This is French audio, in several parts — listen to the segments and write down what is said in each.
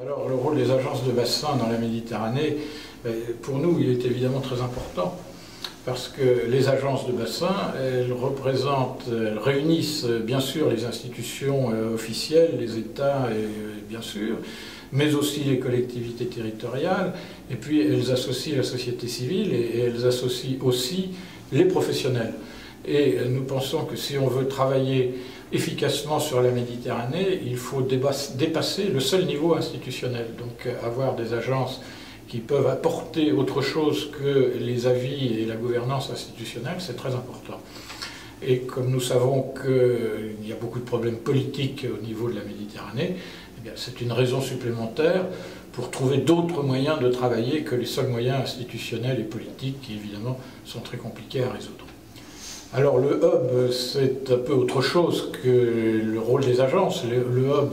Alors, le rôle des agences de bassin dans la Méditerranée, pour nous, il est évidemment très important. Parce que les agences de bassin, elles réunissent bien sûr les institutions officielles, les États, bien sûr, mais aussi les collectivités territoriales, et puis elles associent la société civile et elles associent aussi les professionnels. Et nous pensons que si on veut travailler efficacement sur la Méditerranée, il faut dépasser le seul niveau institutionnel. Donc avoir des agences qui peuvent apporter autre chose que les avis et la gouvernance institutionnelle, c'est très important. Et comme nous savons qu'il y a beaucoup de problèmes politiques au niveau de la Méditerranée, eh c'est une raison supplémentaire pour trouver d'autres moyens de travailler que les seuls moyens institutionnels et politiques qui, évidemment, sont très compliqués à résoudre. Alors le hub, c'est un peu autre chose que le rôle des agences. Le hub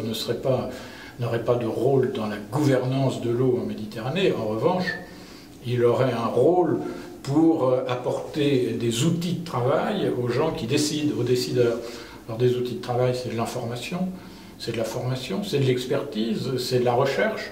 n'aurait pas de rôle dans la gouvernance de l'eau en Méditerranée. En revanche, il aurait un rôle pour apporter des outils de travail aux gens qui décident, aux décideurs. Alors des outils de travail, c'est de l'information, c'est de la formation, c'est de l'expertise, c'est de la recherche,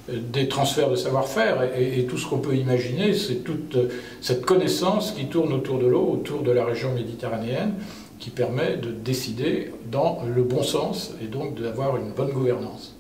des transferts de savoir-faire et tout ce qu'on peut imaginer, c'est toute cette connaissance qui tourne autour de l'eau, autour de la région méditerranéenne, qui permet de décider dans le bon sens et donc d'avoir une bonne gouvernance.